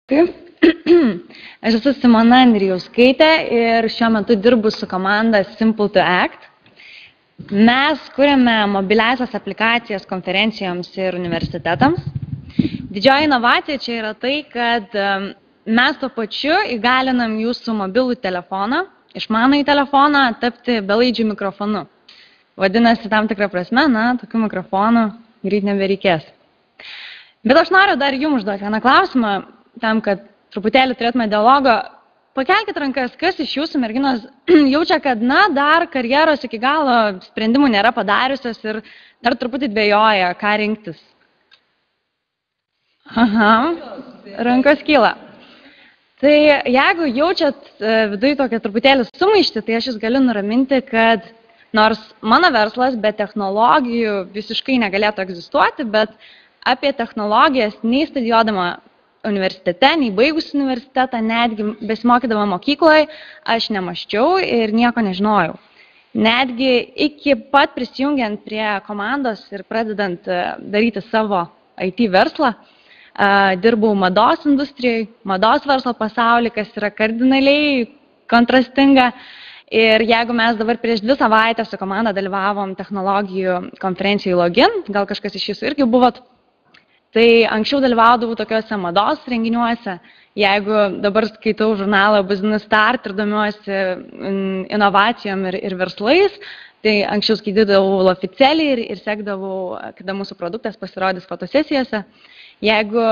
Aš esu Simona Andrijauskaitė ir šiuo metu dirbu su komanda Simple to Act. Mes kuriame mobiliasias aplikacijas konferencijoms ir universitetams. Didžioji inovacija čia yra tai, kad mes tuo pačiu įgalinam jūsų mobilų telefoną, išmanųjį telefoną, tapti belaidžių mikrofonu. Vadinasi, tam tikrą prasme, tokių mikrofonų greit nebereikės. Bet aš noriu dar jums užduoti vieną klausimą, tam, kad truputėlį turėtume dialogo. Pakelkit rankas, kas iš jūsų merginos jaučia, kad, dar karjeros iki galo sprendimų nėra padariusios ir dar truputį dvejoja, ką rinktis. Aha, rankos kyla. Tai jeigu jaučiat viduje tokią truputėlį sumaištį, tai aš jūs galiu nuraminti, kad nors mano verslas be technologijų visiškai negalėtų egzistuoti, bet apie technologijas nei studijuodama universitete, nei baigus universitetą, netgi besimokydama mokykloje, aš nemaščiau ir nieko nežinojau. Netgi iki pat prisijungiant prie komandos ir pradedant daryti savo IT verslą, dirbau mados industrijai, mados verslo pasaulyje, kas yra kardinaliai kontrastinga. Ir jeigu mes dabar prieš 2 savaitės su komanda dalyvavom technologijų konferencijai Login, gal kažkas iš jūsų irgi buvot, tai anksčiau dalyvaudavau tokiuose mados renginiuose. Jeigu dabar skaitau žurnalą Business Start ir domiuosi inovacijom ir verslais, tai anksčiau skaitydavau oficialiai ir sekdavau, kada mūsų produktas pasirodys fotosesijose. Jeigu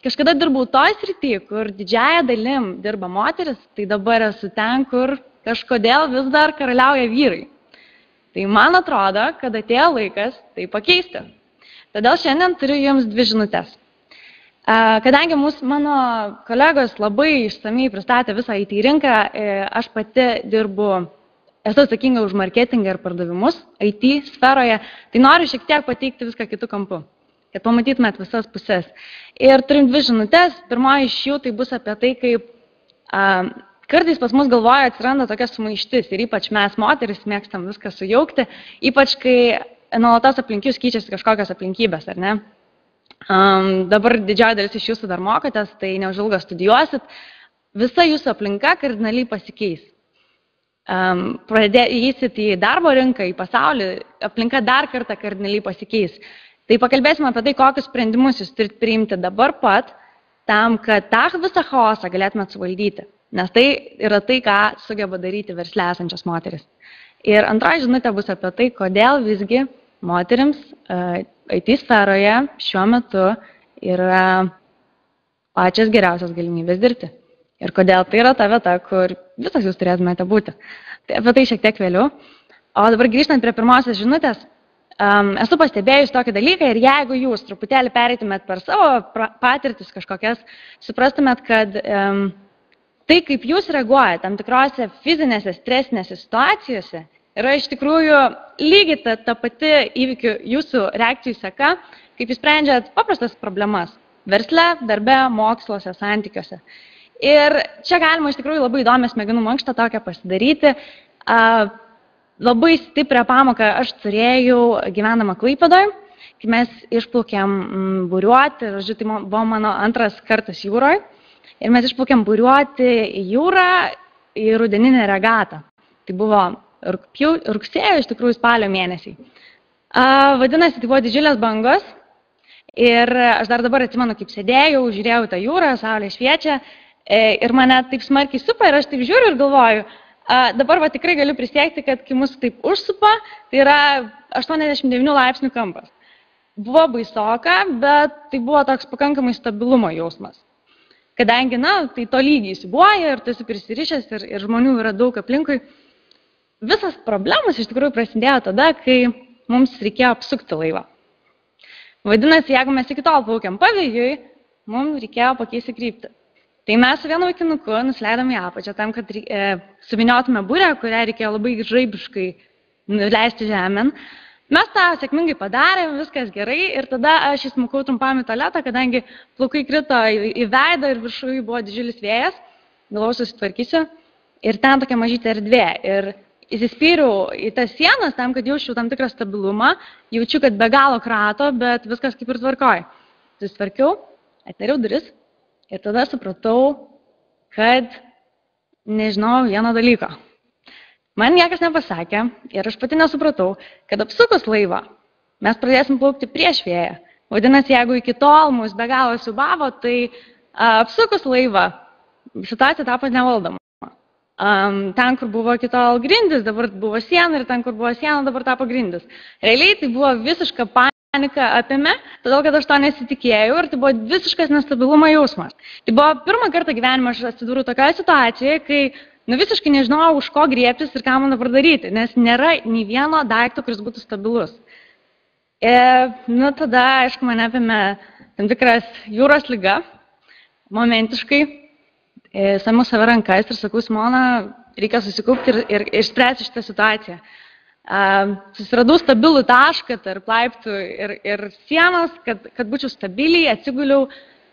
kažkada dirbau toj srity, kur didžiąja dalim dirba moteris, tai dabar esu ten, kur kažkodėl vis dar karaliauja vyrai. Tai man atrodo, kad atėjo laikas tai pakeisti. Todėl šiandien turiu jums 2 žinutės. Kadangi mano kolegos labai išsamiai pristatė visą IT rinką, aš pati esu atsakinga už marketingą ir pardavimus IT sferoje, tai noriu šiek tiek pateikti viską kitų kampų, kad pamatytumėt visas pusės. Ir turim 2 žinutės. Pirmoji iš jų tai bus apie tai, kaip kartais pas mus galvoje atsiranda tokia sumaištis ir ypač mes moteris mėgstam viską sujaukti, ypač kai nuolatos aplink jūs keičiasi kažkokios aplinkybės, ar ne? Dabar didžioji dalis iš jūsų dar mokotės, tai neužilgo studijuosit. Visa jūsų aplinka kardinaliai pasikeis. Įeisit į darbo rinką, į pasaulį, aplinka dar kartą kardinaliai pasikeis. Tai pakalbėsime apie tai, kokius sprendimus jūs turite priimti dabar pat, tam, kad tą visą chaosą galėtumėt suvaldyti. Nes tai yra tai, ką sugeba daryti versle esančios moteris. Ir antroji žinutė bus apie tai, kodėl visgi moterims IT sferoje šiuo metu yra pačias geriausias galimybės dirbti. Ir kodėl tai yra ta vieta, kur visas jūs turėtumėte būti. Tai apie tai šiek tiek vėliau. O dabar grįžtant prie pirmosios žinutės, esu pastebėjus tokį dalyką ir jeigu jūs truputėlį pereitumėt per savo patirtis kažkokias, suprastumėt, kad tai, kaip jūs reaguojate tam tikrose fizinėse, stresinėse situacijose, yra iš tikrųjų lygiai ta pati įvykių jūsų reakcijų seka, kaip jūs sprendžiat paprastas problemas versle, darbe, moksluose, santykiuose. Ir čia galima iš tikrųjų labai įdomią smegenų mankštą tokią pasidaryti. Labai stiprią pamoką aš turėjau gyvenama Klaipėdoje, kai mes išplaukėm buriuoti, tai buvo mano antras kartas jūroje. Ir mes išplaukėm buriuoti į jūrą, į rudeninę regatą. Tai buvo rugsėjo, iš tikrųjų spalio mėnesiai. Vadinasi, tai buvo didžiulės bangos. Ir aš dar dabar atsimenu, kaip sėdėjau, žiūrėjau tą jūrą, saulė šviečia. Ir mane taip smarkiai supa ir aš taip žiūriu ir galvoju, dabar tikrai galiu prisiekti, kad kai mus taip užsupa, tai yra 89 laipsnių kampas. Buvo baisoka, bet tai buvo toks pakankamai stabilumo jausmas. Kadangi, tai tolygiai įsibuoja ir tu esi prisirišęs ir žmonių yra daug aplinkui. Visas problemas iš tikrųjų prasidėjo tada, kai mums reikėjo apsukti laivą. Vadinasi, jeigu mes iki tol plaukiam pavėjui, mums reikėjo pakeisti kryptį. Tai mes su vienu vaikinuku nusileidom į apačią tam, kad suviniotume burę, kurią reikėjo labai žaibiškai nuleisti žemėn. Mes tą sėkmingai padarėm, viskas gerai ir tada aš įsmukau trumpam į tualetą, kadangi plaukai krito į veidą ir viršuje buvo didžiulis vėjas, galvojau susitvarkysiu ir ten tokia mažytė erdvė. Ir įsispyriau į tas sienas tam, kad jaučiu tam tikrą stabilumą, jaučiu, kad be galo krato, bet viskas kaip ir tvarkoj. Susitvarkiau, atidariau duris Ir tada supratau, kad nežinau vieno dalyko. Man niekas nepasakė ir aš pati nesupratau, kad apsukus laivą mes pradėsim plaukti prieš vėją. Vadinasi, jeigu iki tol mus be galo siubavo, tai apsukus laivą situacija tapo nevaldoma. Ten, kur buvo iki tol grindis, dabar buvo siena ir ten, kur buvo siena, dabar tapo grindis. Realiai tai buvo visiška panika apėmė, todėl kad aš to nesitikėjau ir tai buvo visiškas nestabilumo jausmas. Tai buvo pirmą kartą gyvenime aš atsidūriau tokioje situacijoje, kai visiškai nežinojau, už ko griebtis ir ką man dabar daryti, nes nėra nei vieno daikto, kuris būtų stabilus. Tada, aišku, mane apėmė tam tikras jūros liga, momentiškai. Samiau save rankas ir sakau, Simona, reikia susikaupti ir išspręsti šitą situaciją. Susiradau stabilų tašką tarp laiptų ir sienos, kad būčiau stabiliai, atsiguliau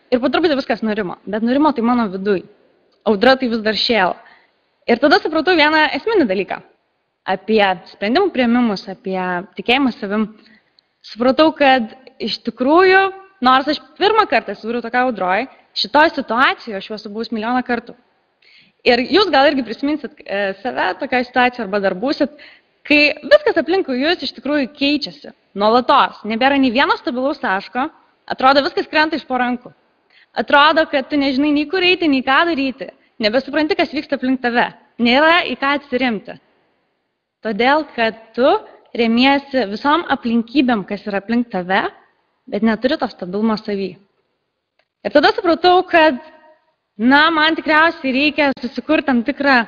ir po truputį viskas nurimo. Bet nurimo tai mano viduj. Audra tai vis dar šėlo. Ir tada supratau vieną esminį dalyką apie sprendimų priėmimus, apie tikėjimą savim. Supratau, kad iš tikrųjų, nors aš pirmą kartą atsidūriau tokia audroj, šitoj situacijoje aš esu buvus milijoną kartų. Ir jūs gal irgi prisiminsit save tokią situaciją arba dar būsit, kai viskas aplinkui jūs iš tikrųjų keičiasi nuolatos. Nebėra nei vieno stabilaus taško, atrodo viskas krenta iš po rankų. Atrodo, kad tu nežinai nei kur eiti, nei ką daryti. Nebesupranti, kas vyksta aplink tave. Nėra į ką atsiremti. Todėl, kad tu remiesi visom aplinkybėm, kas yra aplink tave, bet neturi to stabilumo savy. Ir tada supratau, kad man tikriausiai reikia susikurti tam tikrą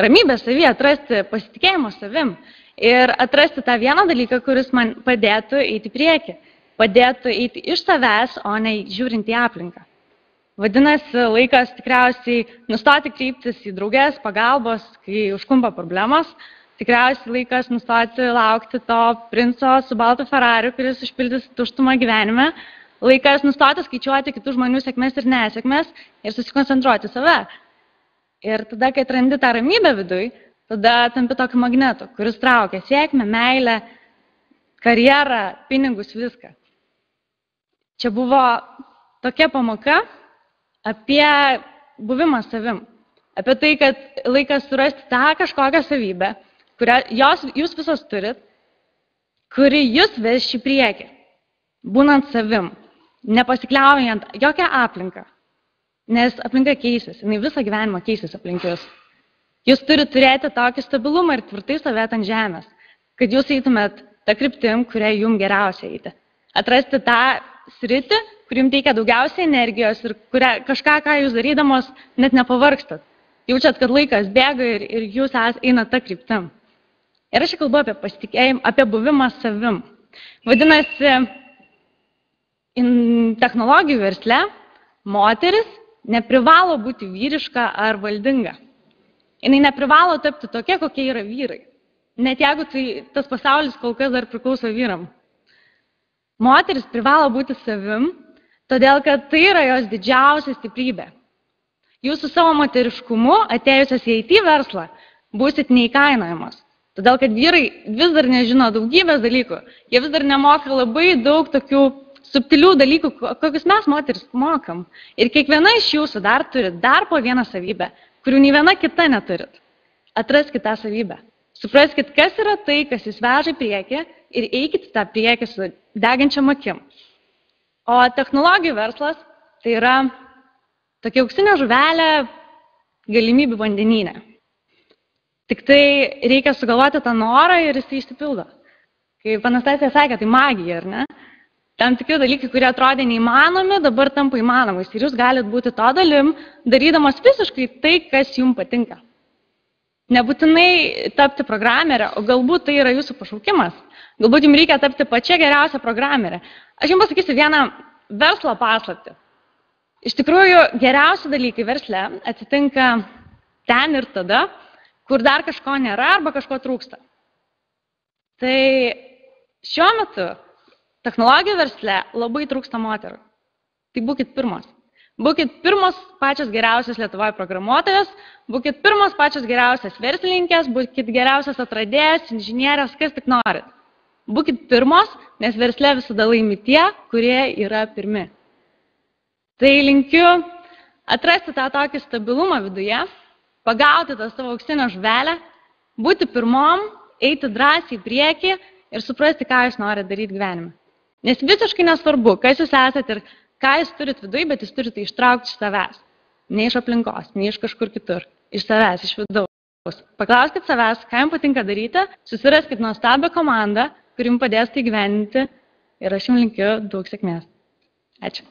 ramybę savy, atrasti pasitikėjimo savim ir atrasti tą vieną dalyką, kuris man padėtų eiti į priekį, padėtų eiti iš savęs, o ne žiūrint į aplinką. Vadinasi, laikas tikriausiai nustoti kreiptis į draugės, pagalbos, kai užkumpa problemos. Tikriausiai laikas nustoti laukti to princo su baltu Ferrariu, kuris išpildys tuštumą gyvenime. Laikas nustoti skaičiuoti kitų žmonių sėkmės ir nesėkmės ir susikoncentruoti save. Ir tada, kai atrandi tą ramybę viduj, tada tampi tokiu magnetu, kuris traukia sėkmę, meilę, karjerą, pinigus, viską. Čia buvo tokia pamoka apie buvimą savim. Apie tai, kad laikas surasti tą kažkokią savybę, kurią jūs visos turit, kuri jūs veš į priekį, būnant savim, nepasikliaujant jokią aplinką, nes aplinka keisis, jinai visą gyvenimą keisis aplink jūs. Jūs turite turėti tokį stabilumą ir tvirtai stovėti ant žemės, kad jūs eitumėt tą kryptim, kurią jums geriausia eiti. Atrasti tą sritį, kur jums teikia daugiausiai energijos ir kažką, ką jūs darydamos, net nepavargstat. Jaučiat, kad laikas bėga ir jūs einat tą kryptim. Ir aš kalbu apie pasitikėjimą, apie buvimą savim. Vadinasi, technologijų versle moteris neprivalo būti vyriška ar valdinga. Jinai neprivalo tapti tokia, kokie yra vyrai. Net jeigu tas pasaulis kol kas dar priklauso vyram. Moteris privalo būti savim, todėl kad tai yra jos didžiausia stiprybė. Jūs su savo moteriškumu atėjusios į IT verslą būsit neįkainojamos. Todėl, kad vyrai vis dar nežino daugybės dalykų. Jie vis dar nemoka labai daug tokių subtilių dalykų, kokius mes moteris mokam. Ir kiekviena iš jūsų dar turi dar po vieną savybę, kurių nei viena kita neturit. Atraskite tą savybę. Supraskite, kas yra tai, kas jūs veža į priekį ir eikite tą priekį su degančiam akim. O technologijų verslas tai yra tokia auksinė žuvelė galimybių vandenyne. Tik tai reikia sugalvoti tą norą ir jis išsipildo. Kaip Anastasija sakė, tai magija, ar ne? Tam tikri dalykai, kurie atrodė neįmanomi, dabar tampa įmanomais. Ir jūs galite būti to dalim, darydamos visiškai tai, kas jums patinka. Nebūtinai tapti programerę, o galbūt tai yra jūsų pašaukimas. Galbūt jums reikia tapti pačia geriausia programerė. Aš jums pasakysiu vieną verslo paslaptį. Iš tikrųjų, geriausi dalykai versle atsitinka ten ir tada, kur dar kažko nėra arba kažko trūksta. Tai šiuo metu technologijų versle labai trūksta moterų. Tai būkit pirmos. Būkit pirmos pačios geriausios Lietuvoje programuotojas, būkit pirmos pačios geriausias verslininkės, būkit geriausias atradėjas, inžinierės, kas tik norit. Būkit pirmos, nes versle visada laimi tie, kurie yra pirmi. Tai linkiu atrasti tą tokį stabilumą viduje, pagauti tą savo auksinę žuvelę, būti pirmom, eiti drąsiai į priekį ir suprasti, ką jūs norite daryti gyvenime. Nes visiškai nesvarbu, kas jūs esate ir ką jūs turit viduje, bet jūs turite ištraukti iš savęs. Ne iš aplinkos, ne iš kažkur kitur. Iš savęs, iš vidaus. Paklauskit savęs, ką jums patinka daryti, susiraskit nuostabią komandą, kuri jums padės tai gyveninti ir aš jums linkiu daug sėkmės. Ačiū.